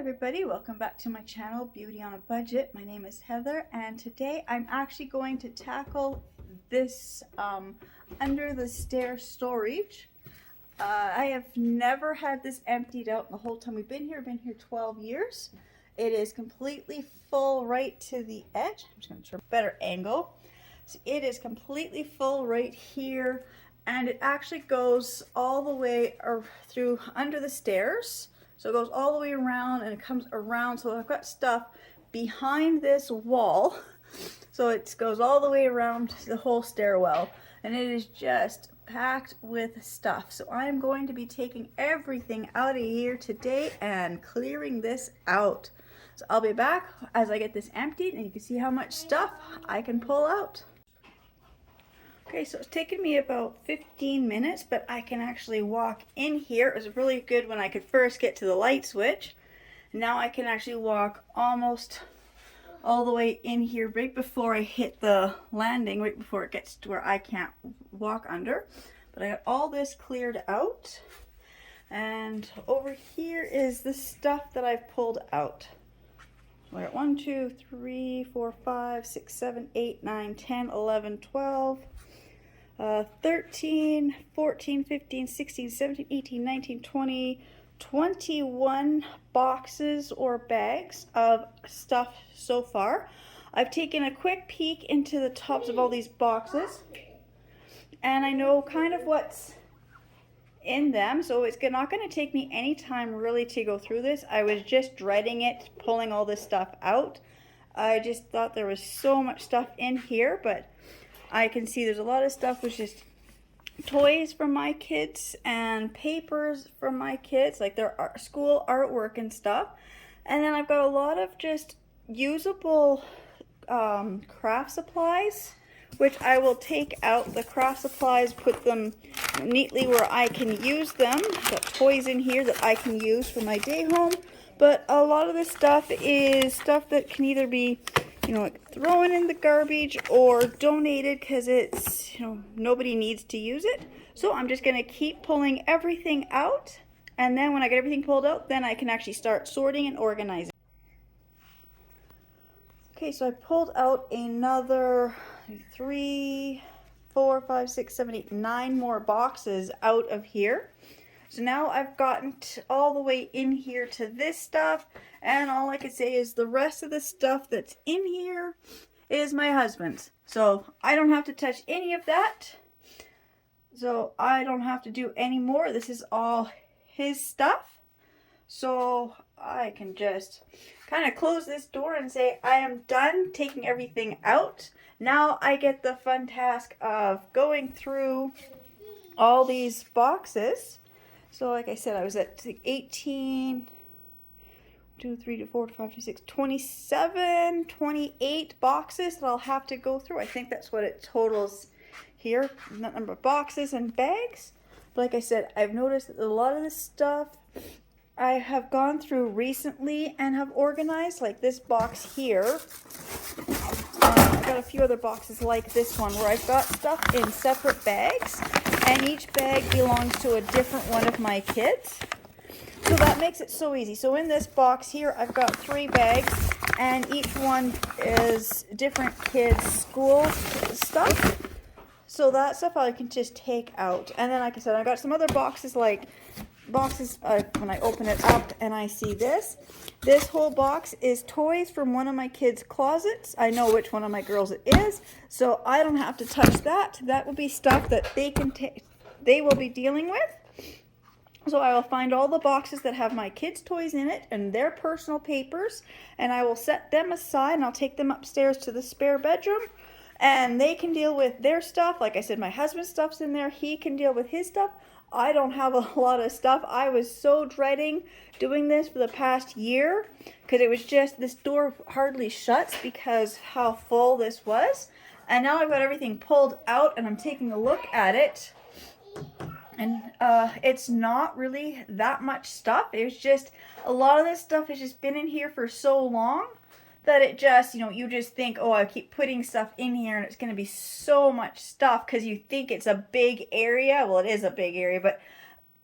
everybody, welcome back to my channel, Beauty on a Budget. My name is Heather, and today I'm actually going to tackle this under the stair storage. I have never had this emptied out the whole time we've been here. I've been here 12 years. It is completely full right to the edge. I'm just going to turn a better angle. So it is completely full right here, and it actually goes all the way through under the stairs. So it goes all the way around and it comes around. So I've got stuff behind this wall. So it goes all the way around the whole stairwell. And it is just packed with stuff. So I'm going to be taking everything out of here today and clearing this out. So I'll be back as I get this emptied and you can see how much stuff I can pull out. Okay, so it's taken me about 15 minutes, but I can actually walk in here. It was really good when I could first get to the light switch. Now I can actually walk almost all the way in here right before I hit the landing, right before it gets to where I can't walk under. But I got all this cleared out. And over here is the stuff that I've pulled out. So I got 1, 2, 3, 4, 5, 6, 7, 8, 9, 10, 11, 12. 13, 14, 15, 16, 17, 18, 19, 20, 21 boxes or bags of stuff so far. I've taken a quick peek into the tops of all these boxes and I know kind of what's in them, so it's not going to take me any time really to go through this. I was just dreading it, pulling all this stuff out. I just thought there was so much stuff in here, but I can see there's a lot of stuff with just toys for my kids and papers for my kids, like their school artwork and stuff. And then I've got a lot of just usable craft supplies, which I will take out the craft supplies, put them neatly where I can use them. I've got toys in here that I can use for my day home. But a lot of this stuff is stuff that can either be, like thrown in the garbage or donated because it's, nobody needs to use it. So I'm just going to keep pulling everything out. And then when I get everything pulled out, then I can actually start sorting and organizing. Okay, so I pulled out another 3, 4, 5, 6, 7, 8, 9 more boxes out of here. So now I've gotten all the way in here to this stuff, and all I can say is the rest of the stuff that's in here is my husband's. So I don't have to touch any of that. So I don't have to do any more. This is all his stuff. So I can just kind of close this door and say I am done taking everything out. Now I get the fun task of going through all these boxes. So like I said, I was at 18, 2, 3, 4, 5, 6, 27, 28 boxes that I'll have to go through. I think that's what it totals here, the number of boxes and bags. But like I said, I've noticed that a lot of this stuff I have gone through recently and have organized, like this box here. I've got a few other boxes like this one where I've got stuff in separate bags. And each bag belongs to a different one of my kids. So that makes it so easy. So in this box here, I've got 3 bags, and each one is different kids' school stuff. So that stuff I can just take out. And then, like I said, I've got some other boxes, when I open it up and I see this. This whole box is toys from one of my kids' closets. I know which one of my girls it is, so I don't have to touch that. That will be stuff that they will be dealing with. So I will find all the boxes that have my kids' toys in it and their personal papers, and I will set them aside and I'll take them upstairs to the spare bedroom. And they can deal with their stuff. Like I said, my husband's stuff's in there. He can deal with his stuff. I don't have a lot of stuff. I was so dreading doing this for the past year because it was just, this door hardly shuts because how full this was. And now I've got everything pulled out and I'm taking a look at it. And it's not really that much stuff. It's just, a lot of this stuff has just been in here for so long that it just, you just think, oh, I keep putting stuff in here and it's going to be so much stuff because you think it's a big area. Well, it is a big area, but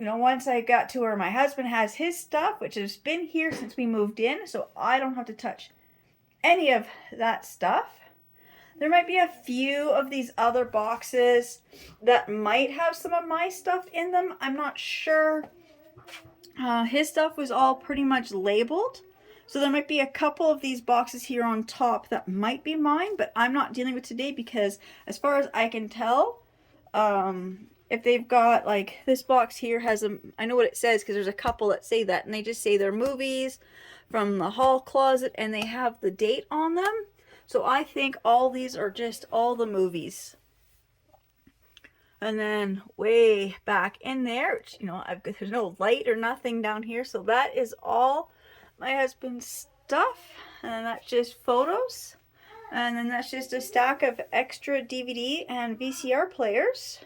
you know, once I got to where my husband has his stuff, which has been here since we moved in, so I don't have to touch any of that stuff. There might be a few of these other boxes that might have some of my stuff in them. I'm not sure. His stuff was all pretty much labeled. So there might be a couple of these boxes here on top that might be mine, but I'm not dealing with today because as far as I can tell, if they've got like this box here has I know what it says because there's a couple that say that, and they just say they're movies from the hall closet and they have the date on them. So I think all these are just all the movies. And then way back in there, which, you know, there's no light or nothing down here. So that is all my husband's stuff. And then that's just photos. And then that's just a stack of extra DVD and VCR players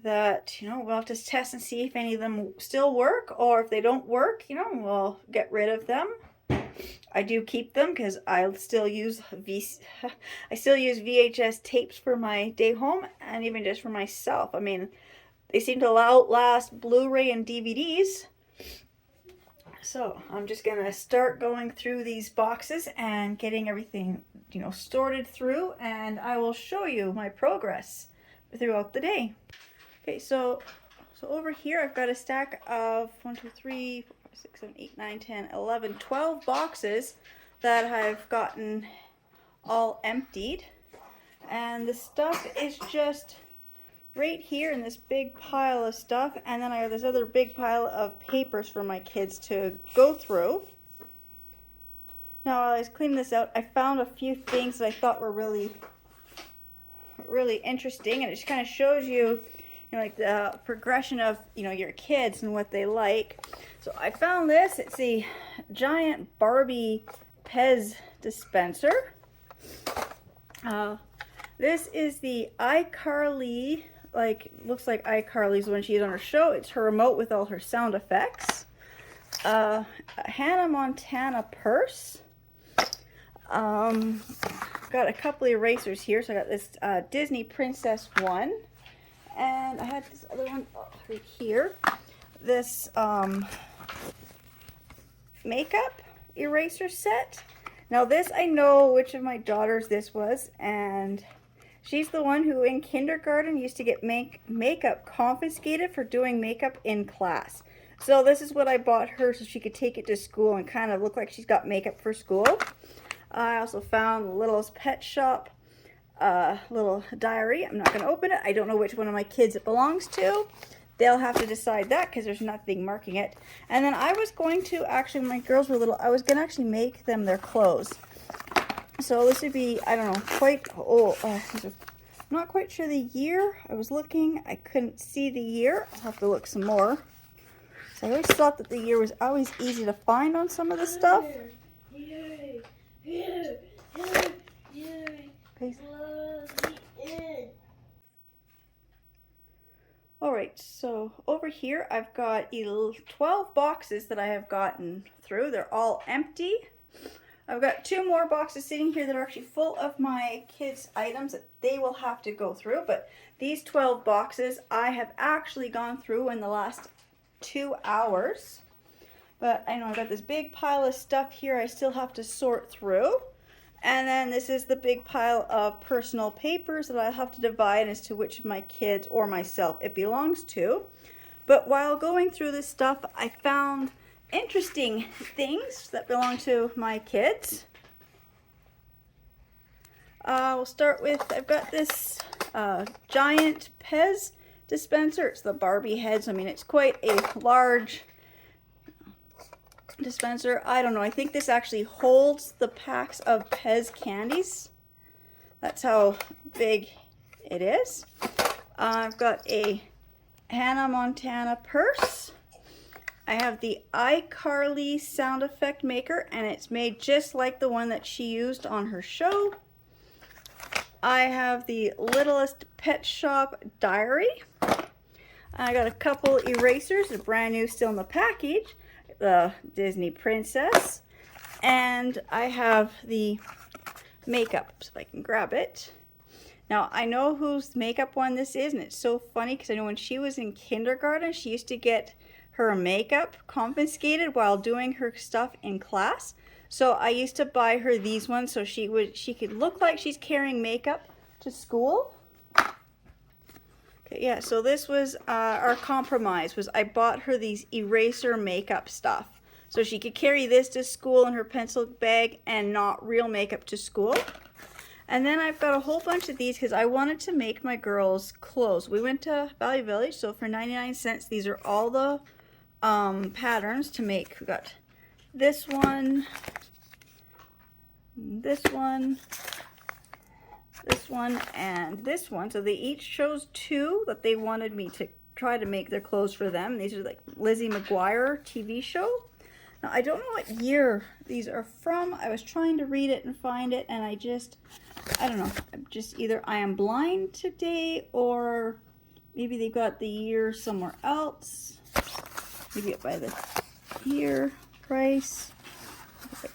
that, you know, we'll have to test and see if any of them still work, or if they don't work, you know, we'll get rid of them. I do keep them because I still use VHS tapes for my day home and even just for myself. I mean, they seem to outlast Blu-ray and DVDs. So I'm just going to start going through these boxes and getting everything, you know, sorted through, and I will show you my progress throughout the day. Okay, so over here I've got a stack of 1, 2, 3, 4, 5, 6, 7, 8, 9, 10, 11, 12 boxes that I've gotten all emptied. And the stuff is just right here in this big pile of stuff. And then I have this other big pile of papers for my kids to go through. Now, while I was cleaning this out, I found a few things that I thought were really interesting. And it just kind of shows you, like the progression of, you know, your kids and what they like. So I found this. It's a giant Barbie Pez dispenser. This is the iCarly, like, looks like iCarly's when she's on her show. It's her remote with all her sound effects. A Hannah Montana purse. Got a couple of erasers here. So I got this Disney Princess one. And I had this other one right here. This makeup eraser set. Now this, I know which of my daughters this was, and she's the one who in kindergarten used to get makeup confiscated for doing makeup in class. So this is what I bought her so she could take it to school and kind of look like she's got makeup for school. I also found the Littlest Pet Shop little diary. I'm not going to open it. I don't know which one of my kids it belongs to. They'll have to decide that because there's nothing marking it. And then I was going to, actually, when my girls were little, I was going to actually make them their clothes. So this would be, I don't know, quite old. I'm not quite sure the year. I was looking. I couldn't see the year. I'll have to look some more. So I always thought that the year was always easy to find on some of the stuff. Alright, so over here I've got 12 boxes that I have gotten through. They're all empty. I've got 2 more boxes sitting here that are actually full of my kids' items that they will have to go through. But these 12 boxes I have actually gone through in the last 2 hours. But I know I've got this big pile of stuff here I still have to sort through. And then this is the big pile of personal papers that I have to divide as to which of my kids or myself it belongs to. But while going through this stuff, I found interesting things that belong to my kids. We'll start with, I've got this giant Pez dispenser. It's the Barbie heads. I mean, it's quite a large dispenser. I don't know. I think this actually holds the packs of Pez candies. That's how big it is. I've got a Hannah Montana purse. I have the iCarly sound effect maker, and it's made just like the one that she used on her show. I have the Littlest Pet Shop diary. I got a couple erasers, they're brand new, still in the package. The Disney Princess, and I have the makeup, so if I can grab it. Now, I know whose makeup one this is, and it's so funny because I know when she was in kindergarten, she used to get her makeup confiscated while doing her stuff in class. So I used to buy her these ones so she could look like she's carrying makeup to school. Okay, yeah, so this was our compromise, was I bought her these eraser makeup stuff. So she could carry this to school in her pencil bag and not real makeup to school. And then I've got a whole bunch of these because I wanted to make my girls clothes. We went to Value Village, so for 99 cents, these are all the patterns to make. We got this one, this one, this one, and this one. So they each chose two that they wanted me to try to make their clothes for them. These are like Lizzie McGuire TV show. Now, I don't know what year these are from. I was trying to read it and find it, and I don't know. Just either I am blind today, or maybe they got the year somewhere else. Maybe by the year, price. I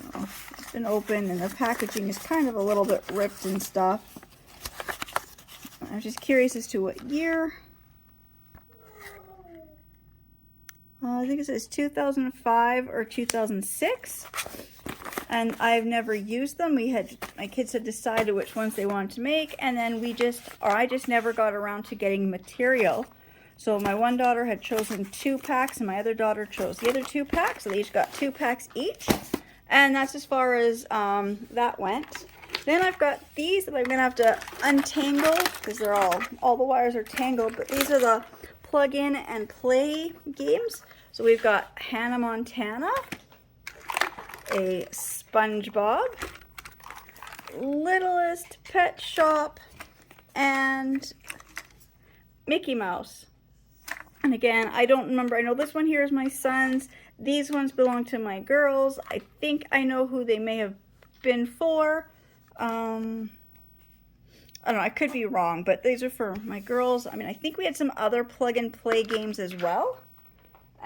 don't know. It's been opened, and the packaging is kind of a little bit ripped and stuff. I'm just curious as to what year. I think it says 2005 or 2006, and I've never used them. My kids had decided which ones they wanted to make, and then I just never got around to getting material. So my one daughter had chosen 2 packs, and my other daughter chose the other 2 packs, so they each got 2 packs each, and that's as far as that went. Then I've got these that I'm gonna have to untangle because they're all the wires are tangled, but these are the plug in and play games. So we've got Hannah Montana, a SpongeBob, Littlest Pet Shop, and Mickey Mouse. And again, I don't remember. I know this one here is my son's. These ones belong to my girls. I think I know who they may have been for. I don't know, I could be wrong, but these are for my girls. I mean, I think we had some other plug and play games as well.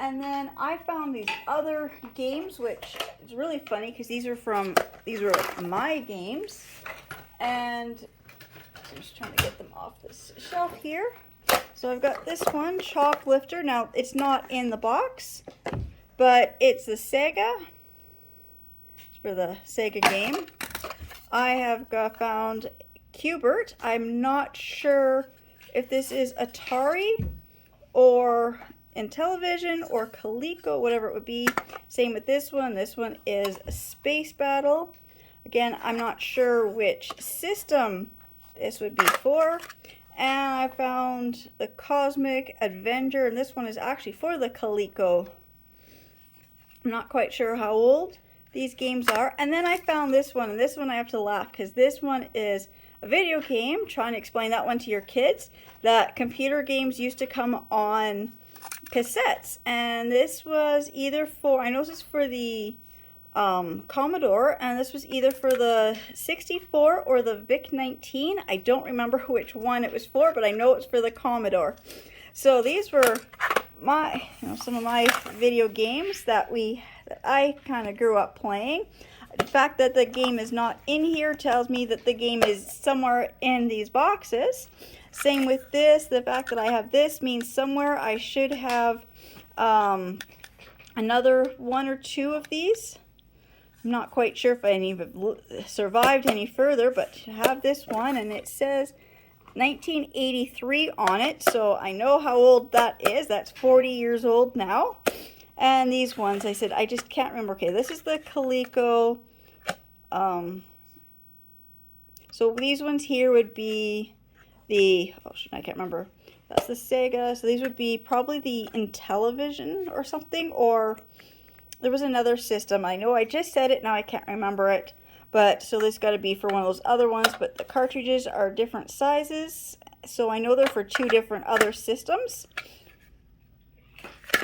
And then I found these other games, which is really funny because these were like my games. And I'm just trying to get them off this shelf here. So I've got this one, Choplifter. Now, it's not in the box, but it's the Sega. It's for the Sega game. I have found Qbert. I'm not sure if this is Atari or Intellivision or Coleco, whatever it would be. Same with this one. This one is Space Battle. Again, I'm not sure which system this would be for. And I found the Cosmic Avenger, and this one is actually for the Coleco. I'm not quite sure how old these games are. And then I found this one, and this one I have to laugh because this one is a video game. Trying to explain that one to your kids, that computer games used to come on cassettes, and this was either for, I know this is for the Commodore, and this was either for the 64 or the VIC-19. I don't remember which one it was for, but I know it's for the Commodore. So these were some of my video games that I kind of grew up playing. The fact that the game is not in here tells me that the game is somewhere in these boxes. Same with this. The fact that I have this means somewhere I should have another 1 or 2 of these. I'm not quite sure if any have survived any further, but to have this one, and it says 1983 on it, so I know how old that is. That's 40 years old now. And these ones, I said, I just can't remember. Okay, this is the Coleco. So these ones here would be the, I can't remember. That's the Sega. So these would be probably the Intellivision or something, or there was another system. I know I just said it, now I can't remember it. But so this got to be for one of those other ones, but the cartridges are different sizes. So I know they're for 2 different other systems.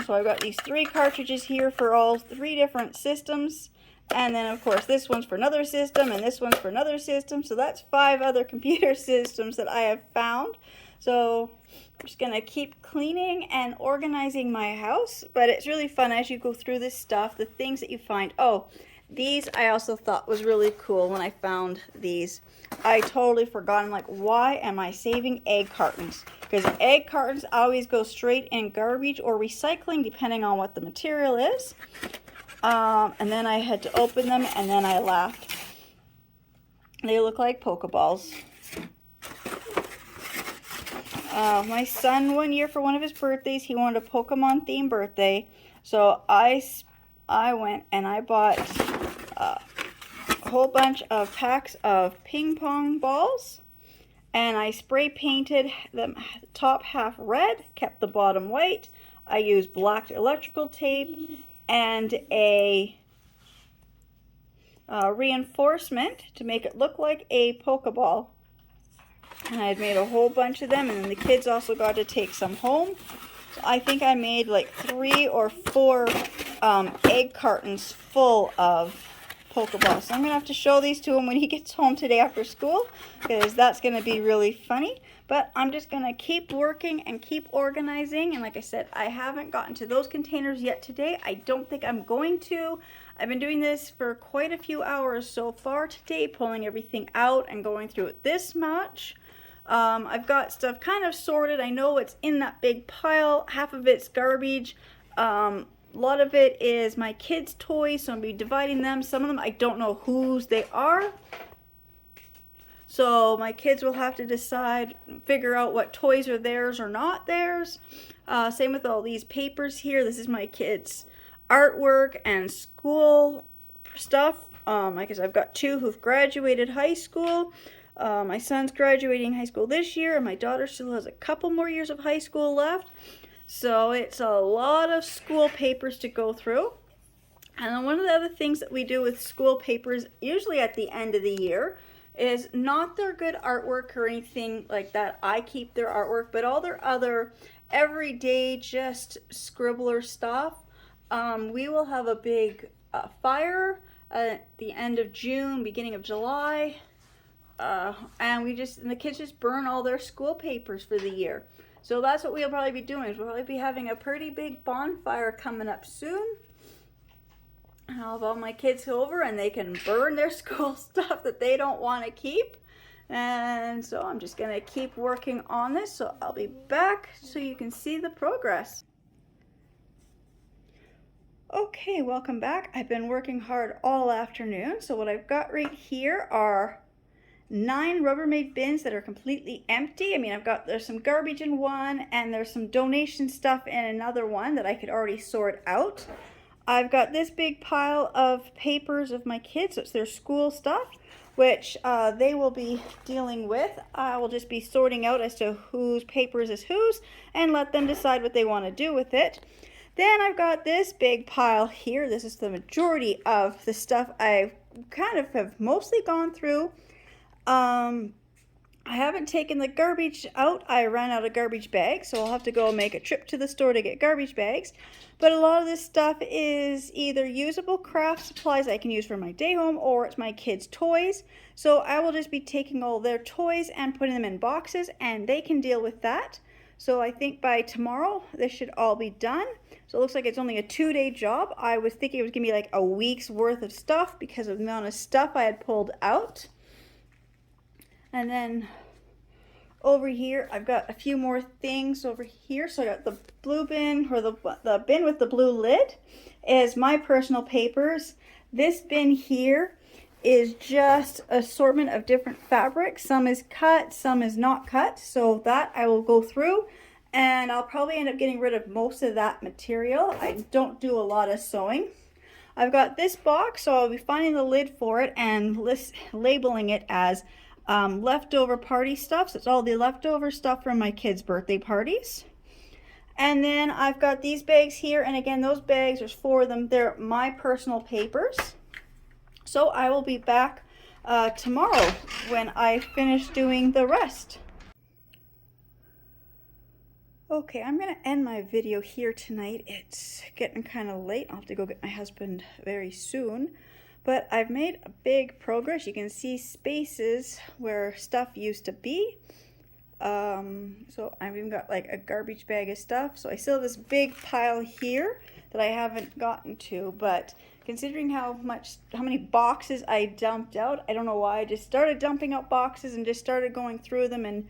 So I've got these 3 cartridges here for all 3 different systems. And then, of course, this one's for another system, and this one's for another system. So that's 5 other computer systems that I have found. So I'm just going to keep cleaning and organizing my house. But it's really fun as you go through this stuff, the things that you find. Oh, These I also thought was really cool when I found these. I totally forgot. I'm like, why am I saving egg cartons? Because egg cartons always go straight in garbage or recycling, depending on what the material is. And then I had to open them, and then I laughed. They look like Pokeballs. My son, one year for one of his birthdays, he wanted a Pokemon themed birthday. So I went and I bought a whole bunch of packs of ping pong balls. And I spray painted the top half red, kept the bottom white. I used black electrical tape and a reinforcement to make it look like a Pokeball. And I had made a whole bunch of them, and then the kids also got to take some home. So I think I made like 3 or 4 egg cartons full of Pokeballs. So I'm going to have to show these to him when he gets home today after school, because that's going to be really funny. But I'm just going to keep working and keep organizing. And like I said, I haven't gotten to those containers yet today. I don't think I'm going to. I've been doing this for quite a few hours so far today, pulling everything out and going through it this much. I've got stuff kind of sorted. I know it's in that big pile. Half of it's garbage. A lot of it is my kids' toys, so I'll be dividing them. Some of them I don't know whose they are. So my kids will have to decide, figure out what toys are theirs or not theirs. Same with all these papers here. This is my kids' artwork and school stuff. Because I've got 2 who've graduated high school. My son's graduating high school this year, and my daughter still has a couple more years of high school left. So it's a lot of school papers to go through. And then one of the other things that we do with school papers, usually at the end of the year, is not their good artwork or anything like that. I keep their artwork, but all their other everyday just scribbler stuff. We will have a big fire at the end of June, beginning of July. And the kids just burn all their school papers for the year. So that's what we'll probably be doing. We'll probably be having a pretty big bonfire coming up soon. And I'll have all my kids over and they can burn their school stuff that they don't want to keep. And so I'm just going to keep working on this. So I'll be back so you can see the progress. Okay, welcome back. I've been working hard all afternoon. So what I've got right here are 9 Rubbermaid bins that are completely empty. I mean, there's some garbage in one, and there's some donation stuff in another one that I could already sort out. I've got this big pile of papers of my kids. It's their school stuff, which they will be dealing with. I will just be sorting out as to whose papers is whose and let them decide what they want to do with it. Then I've got this big pile here. This is the majority of the stuff I kind of have mostly gone through. I haven't taken the garbage out. I ran out of garbage bags, so I'll have to go make a trip to the store to get garbage bags. But a lot of this stuff is either usable craft supplies I can use for my day home, or it's my kids' toys. So I will just be taking all their toys and putting them in boxes, and they can deal with that. So I think by tomorrow, this should all be done. So it looks like it's only a 2-day job. I was thinking it was going to be like a week's worth of stuff because of the amount of stuff I had pulled out. And then over here, I've got a few more things over here. So I got the blue bin, or the bin with the blue lid is my personal papers. This bin here is just assortment of different fabrics. Some is cut, some is not cut. So that I will go through, and I'll probably end up getting rid of most of that material. I don't do a lot of sewing. I've got this box, so I'll be finding the lid for it and labeling it as leftover party stuff. So it's all the leftover stuff from my kids' birthday parties. And then I've got these bags here, and again, those bags, there's 4 of them. They're my personal papers. So I will be back tomorrow when I finish doing the rest. Okay, I'm going to end my video here tonight. It's getting kind of late. I'll have to go get my husband very soon. But I've made a big progress. You can see spaces where stuff used to be. So I've even got like a garbage bag of stuff. So I still have this big pile here that I haven't gotten to, but considering how many boxes I dumped out, I don't know why I just started dumping out boxes and just started going through them, and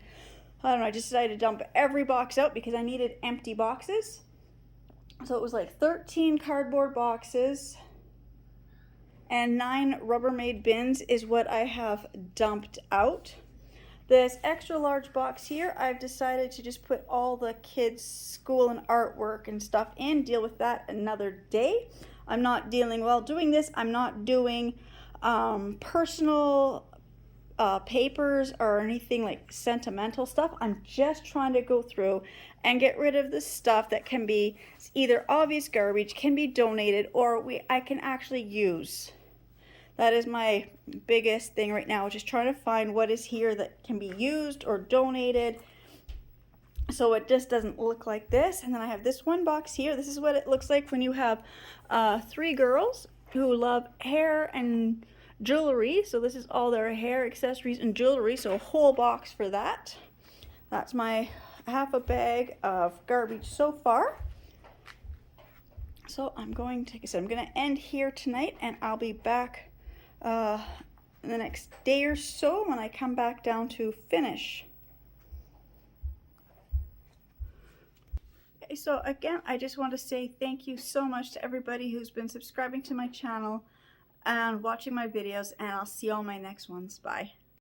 I don't know, I just decided to dump every box out because I needed empty boxes. So it was like 13 cardboard boxes and 9 Rubbermaid bins is what I have dumped out. This extra large box here, I've decided to just put all the kids' school and artwork and stuff in, deal with that another day. I'm not dealing, while doing this, I'm not doing personal papers or anything like sentimental stuff. I'm just trying to go through and get rid of the stuff that can be either obvious garbage, can be donated, or I can actually use. That is my biggest thing right now, just trying to find what is here that can be used or donated so it just doesn't look like this. And then I have this one box here. This is what it looks like when you have 3 girls who love hair and jewelry. So this is all their hair, accessories, and jewelry. So a whole box for that. That's my half a bag of garbage so far. So I'm going to end here tonight, and I'll be back in the next day or so when I come back down to finish. Okay, so again, I just want to say thank you so much to everybody who's been subscribing to my channel and watching my videos, and I'll see you on my next ones. Bye.